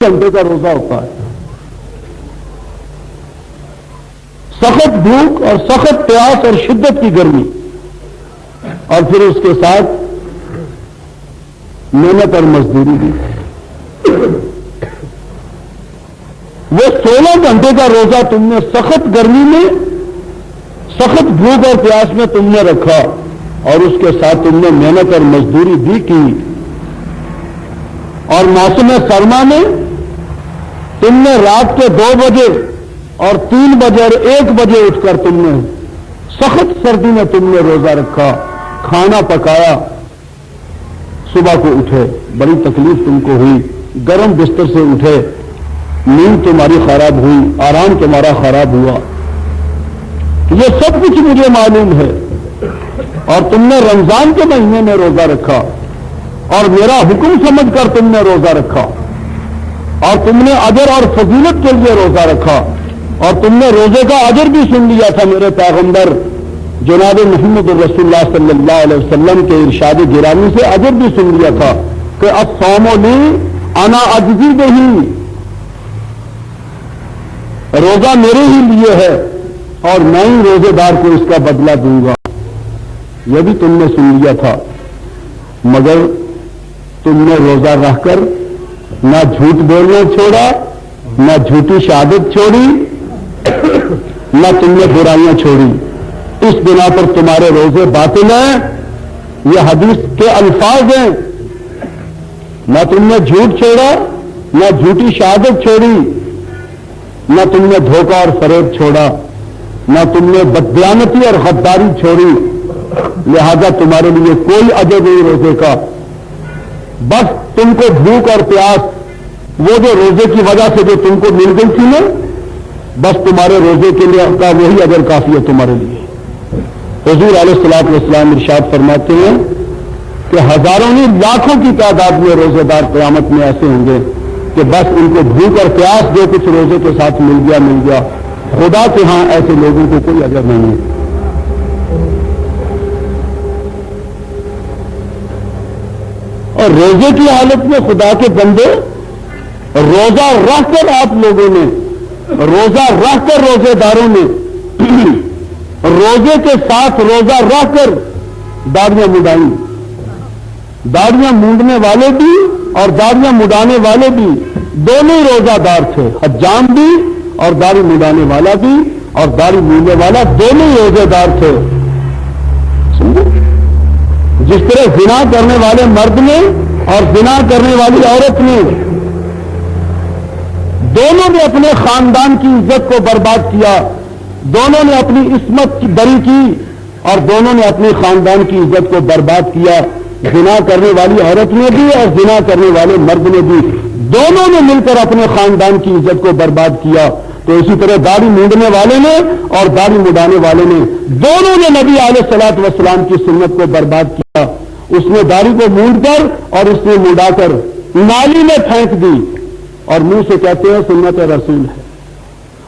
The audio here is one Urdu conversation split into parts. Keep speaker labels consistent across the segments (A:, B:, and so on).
A: گھنٹے کا روزہ ہوتا ہے. سخت بھوک اور سخت پیاس اور شدت کی گرمی اور پھر اس کے ساتھ محنت اور مزدوری بھی. وہ 16 گھنٹے کا روزہ تم نے سخت گرمی میں سخت بھوک اور پیاس میں تم نے رکھا اور اس کے ساتھ تم نے محنت اور مزدوری بھی کی. اور موسم سرما میں تم نے رات کے 2 بجے اور 3 بجے اور 1 بجے اٹھ کر تم نے سخت سردی میں تم نے روزہ رکھا, کھانا پکایا, صبح کو اٹھے, بڑی تکلیف تم کو ہوئی, گرم بستر سے اٹھے, نیند تمہاری خراب ہوئی, آرام تمہارا خراب ہوا. یہ سب کچھ مجھے معلوم ہے. اور تم نے رمضان کے مہینے میں روزہ رکھا اور میرا حکم سمجھ کر تم نے روزہ رکھا اور تم نے اجر اور فضیلت کے لیے روزہ رکھا اور تم نے روزے کا اجر بھی سن لیا تھا. میرے پیغمبر جناب محمد رسول اللہ صلی اللہ علیہ وسلم کے ارشاد گرامی سے اجر بھی سن لیا تھا کہ الصوم لی انا اجزی بہ, روزہ میرے ہی لیے ہے اور میں ہی روزے دار کو اس کا بدلہ دوں گا. یہ بھی تم نے سن لیا تھا, مگر تم نے روزہ رکھ کر نہ جھوٹ بولنا چھوڑا, نہ جھوٹی شہادت چھوڑی, نہ تم نے برائیاں چھوڑی. اس بنا پر تمہارے روزے باطل ہیں. یہ حدیث کے الفاظ ہیں. نہ تم نے جھوٹ چھوڑا, نہ جھوٹی شہادت چھوڑی, نہ تم نے دھوکہ اور فریب چھوڑا, نہ تم نے بددیانتی اور غداری چھوڑی. لہذا تمہارے لیے کوئی اجر نہیں روزے کا. بس تم کو بھوک اور پیاس وہ جو روزے کی وجہ سے جو تم کو مل گئی تھی نا, بس تمہارے روزے کے لیے کا وہی اجر کافی ہے تمہارے لیے. حضور علیہ الصلوۃ والسلام ارشاد فرماتے ہیں کہ ہزاروں نہیں لاکھوں کی تعداد میں روزے دار قیامت میں ایسے ہوں گے کہ بس ان کو بھوک اور پیاس جو کچھ روزے کے ساتھ مل گیا. خدا کے ہاں ایسے لوگوں کو کوئی اجر نہیں ہے. اور روزے کی حالت میں خدا کے بندے روزہ رکھ کر آپ لوگوں نے روزہ رکھ کر روزے داروں نے روزے کے ساتھ روزہ رکھ کر داڑیاں مڈائیں. داڑیاں مونڈنے والے بھی اور داڑیاں مڈانے والے بھی دونوں ہی روزہ دار تھے. حجام بھی اور داڑھی مڈانے والا بھی اور داڑھی مونڈنے والا دونوں ہی روزے دار تھے. جس طرح زنا کرنے والے مرد نے اور زنا کرنے والی عورت نے دونوں نے اپنے خاندان کی عزت کو برباد کیا, دونوں نے اپنی عصمت کی بری کی اور دونوں نے اپنے خاندان کی عزت کو برباد کیا. زنا کرنے والی عورت نے بھی اور زنا کرنے والے مرد نے بھی دونوں نے مل کر اپنے خاندان کی عزت کو برباد کیا. تو اسی طرح داڑھی مونڈنے والے نے اور داڑھی مڈانے والے نے دونوں نے نبی علیہ الصلوۃ والسلام کی سنت کو برباد کیا. اس نے داڑھی کو مونڈ کر اور اس نے مڈا کر نالی میں پھینک دی اور منہ سے کہتے ہیں سنت رسول ہے.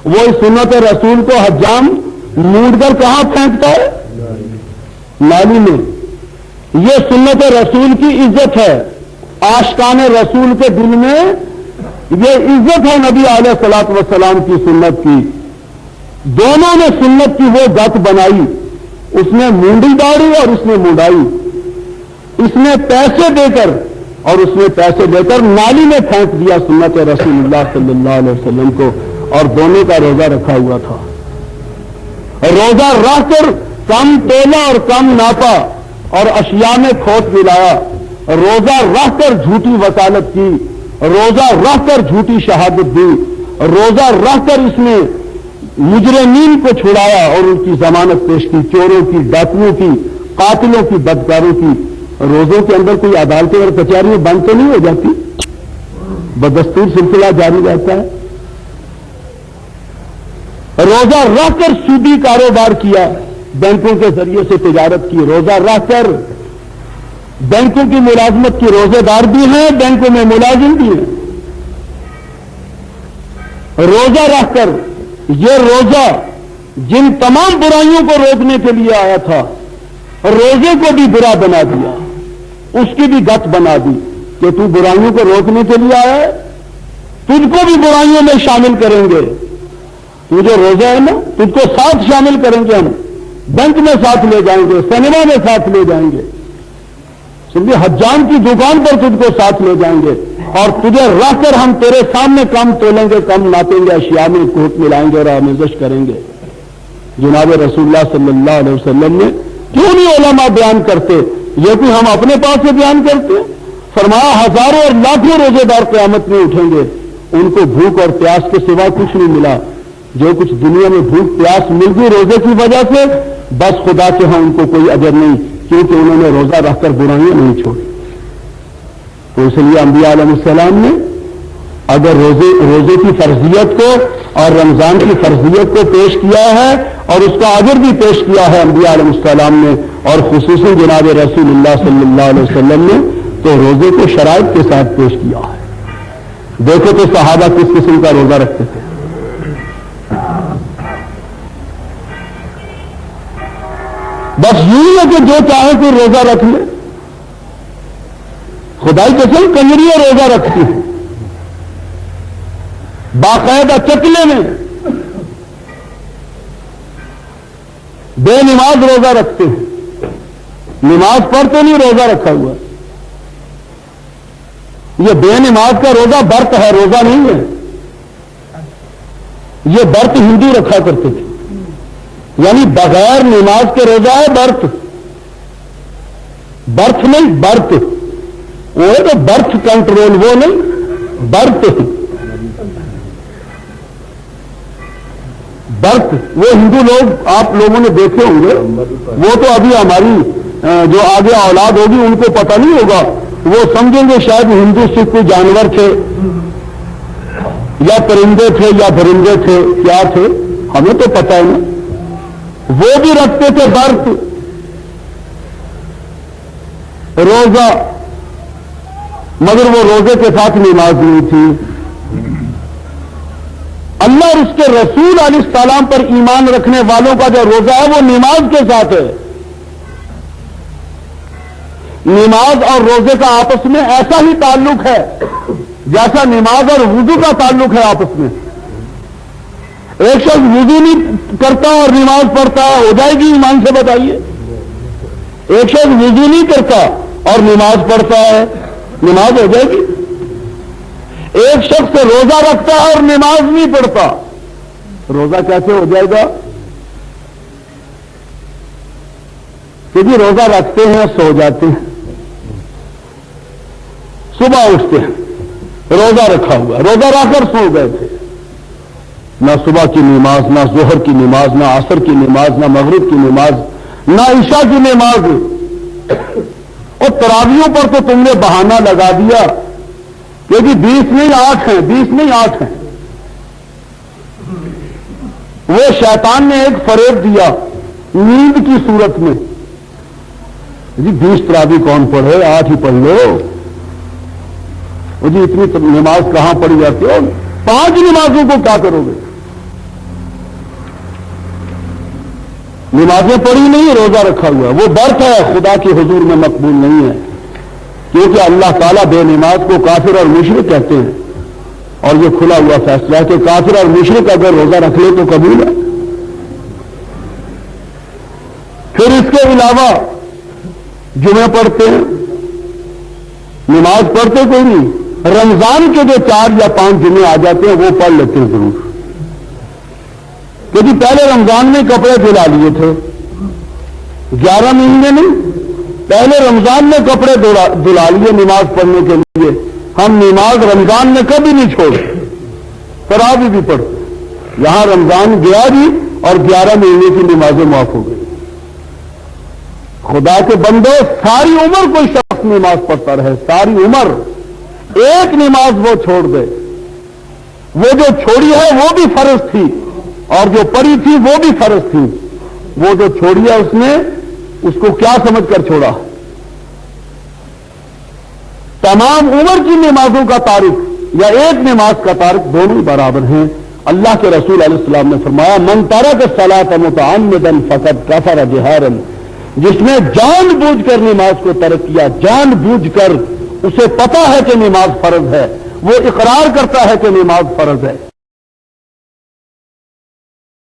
A: وہ اس سنت رسول کو حجام مونڈ کر کہاں پھینکتا ہے؟ نالی میں. یہ سنت رسول کی عزت ہے. عاشقان رسول کے دل میں یہ عزت ہے نبی علیہ الصلوۃ والسلام کی سنت کی. دونوں نے سنت کی وہ گت بنائی. اس نے مونڈی داڑھی اور اس نے مڈائی. اس نے پیسے دے کر اور اس نے پیسے دے کر نالی میں پھینک دیا سنت رسول اللہ صلی اللہ علیہ وسلم کو, اور دونوں کا روزہ رکھا ہوا تھا. روزہ رکھ کر کم تولا اور کم ناپا اور اشیاء میں کھوٹ ملایا. روزہ رکھ کر جھوٹی وکالت کی, روزہ رکھ کر جھوٹی شہادت دی, روزہ رکھ کر اس نے مجرمین کو چھڑایا اور ان کی ضمانت پیش کی, چوروں کی, ڈاکوؤں کی, قاتلوں کی, بدکاروں کی. روزوں کے اندر کوئی عدالتیں اور کچہریاں بند تو نہیں ہو جاتی؟ بدستور سلسلہ جاری رہتا ہے. روزہ رکھ کر سودی کاروبار کیا, بینکوں کے ذریعے سے تجارت کی. روزہ رکھ کر بینکوں کی ملازمت کی. روزے دار بھی ہیں, بینکوں میں ملازم بھی ہیں. روزہ رکھ کر یہ روزہ جن تمام برائیوں کو روکنے کے لیے آیا تھا, روزے کو بھی برا بنا دیا, اس کی بھی گت بنا دی کہ تو برائیوں کو روکنے کے لیے آیا ہے. تجھ کو بھی برائیوں میں شامل کریں گے. تو جو روزہ ہے نا تجھ کو ساتھ شامل کریں گے، ہم بینک میں ساتھ لے جائیں گے، سنیما میں ساتھ لے جائیں گے، سمجھے، حجام کی دکان پر تجھ کو ساتھ لے جائیں گے، اور تجھے رکھ کر ہم تیرے سامنے کم تولیں گے، کم ناپیں گے، اشیاء میں کوٹ ملائیں گے اور آمیزش کریں گے. جناب رسول اللہ صلی اللہ علیہ وسلم نے کیوں نہیں علماء بیان کرتے؟ یہ کوئی ہم اپنے پاس سے بیان کرتے ہیں؟ فرمایا ہزاروں اور لاکھوں روزے دار قیامت میں اٹھیں گے، ان کو بھوک اور پیاس کے سوا کچھ نہیں ملا. جو کچھ دنیا میں بھوک پیاس مل گئی روزے کی وجہ سے، بس خدا کے ہاں ان کو کوئی اجر نہیں، کیونکہ انہوں نے روزہ رکھ کر برائیاں نہیں چھوڑی. تو اس لیے انبیاء علیہ السلام نے اگر روزے کی فرضیت کو اور رمضان کی فرضیت کو پیش کیا ہے اور اس کا اجر بھی پیش کیا ہے انبیاء علیہ السلام نے، اور خصوصاً جناب رسول اللہ صلی اللہ علیہ وسلم نے، تو روزے کو شرائط کے ساتھ پیش کیا ہے. دیکھو تو صحابہ کس قسم کا روزہ رکھتے تھے. بس یوں ہے کہ جو چاہے کوئی روزہ رکھ لے. خدائی قسم کنجریاں روزہ رکھتی ہیں باقاعدہ چکلے میں، بے نماز روزہ رکھتے ہیں، نماز پڑھتے نہیں روزہ رکھا ہوا. یہ بے نماز کا روزہ برت ہے، روزہ نہیں ہے. یہ برت ہندو رکھا کرتے تھے، یعنی بغیر نماز کے روزہ ہے برت. برت نہیں برت، وہ ہے تو برت کنٹرول، وہ نہیں برت. برت وہ ہندو لوگ آپ لوگوں نے دیکھے ہوں گے، وہ تو ابھی ہماری جو آگے اولاد ہوگی ان کو پتہ نہیں ہوگا، وہ سمجھیں گے شاید ہندو صرف کوئی جانور تھے یا پرندے تھے یا پرندے تھے، کیا تھے ہمیں تو پتہ ہے نا. وہ بھی رکھتے تھے برت روزہ، مگر وہ روزے کے ساتھ نماز نہیں تھی. اللہ اور اس کے رسول علیہ السلام پر ایمان رکھنے والوں کا جو روزہ ہے وہ نماز کے ساتھ ہے. نماز اور روزے کا آپس میں ایسا ہی تعلق ہے جیسا نماز اور وضو کا تعلق ہے آپس میں. ایک شخص وضو نہیں کرتا اور نماز پڑھتا ہے، ہو جائے گی ایمان سے؟ بتائیے. ایک شخص وضو نہیں کرتا اور نماز پڑھتا ہے، نماز ہو جائے گی؟ ایک شخص روزہ رکھتا ہے اور نماز نہیں پڑھتا، روزہ کیسے ہو جائے گا؟ کہ جی روزہ رکھتے ہیں سو جاتے ہیں، صبح اٹھتے ہیں، روزہ رکھا ہوا، روزہ رکھ کر سو گئے تھے، نہ صبح کی نماز، نہ ظہر کی نماز، نہ عصر کی نماز، نہ مغرب کی نماز، نہ عشاء کی نماز. اور تراویحوں پر تو تم نے بہانہ لگا دیا کہ جی 20 نہیں 8 ہیں، 20 نہیں 8 ہیں. وہ شیطان نے ایک فریب دیا نیند کی صورت میں، جی 20 تراویح کون پڑھے، 8 ہی پڑھ لو. جی اتنی نماز کہاں پڑھی جاتی ہے؟ 5 نمازوں کو کیا کرو گے؟ نمازیں پڑھی نہیں، روزہ رکھا ہوا، وہ برت ہے، خدا کے حضور میں مقبول نہیں ہے، کیونکہ اللہ تعالیٰ بے نماز کو کافر اور مشرک کہتے ہیں، اور یہ کھلا ہوا فیصلہ ہے کہ کافر اور مشرک اگر روزہ رکھ لے تو قبول ہے. پھر اس کے علاوہ جمعہ پڑھتے ہیں، نماز پڑھتے کوئی نہیں. رمضان کے جو 4 یا 5 جمعے آ جاتے ہیں وہ پڑھ لیتے ہیں ضرور، کیونکہ پہلے رمضان میں کپڑے دھلا لیے تھے، 11 مہینے نہیں، پہلے رمضان میں کپڑے دھلا لیے نماز پڑھنے کے لیے. ہم نماز رمضان میں کبھی نہیں چھوڑے، تراویح بھی پڑھتے. یہاں رمضان گیا بھی اور 11 مہینے کی نمازیں معاف ہو گئی. خدا کے بندو، ساری عمر کوئی شخص نماز پڑھتا رہے، ساری عمر ایک نماز وہ چھوڑ دے، وہ جو چھوڑی ہے وہ بھی فرض تھی اور جو پڑھی تھی وہ بھی فرض تھی. وہ جو چھوڑی ہے اس نے اس کو کیا سمجھ کر چھوڑا؟ تمام عمر کی نمازوں کا تارک یا ایک نماز کا تارک دونوں برابر ہیں. اللہ کے رسول علیہ السلام نے فرمایا من ترک الصلاۃ متعمدا فقد کفر جہارا، جس نے جان بوجھ کر نماز کو ترک کیا، جان بوجھ کر، اسے پتا ہے کہ نماز فرض ہے وہ اقرار کرتا ہے کہ نماز فرض ہے.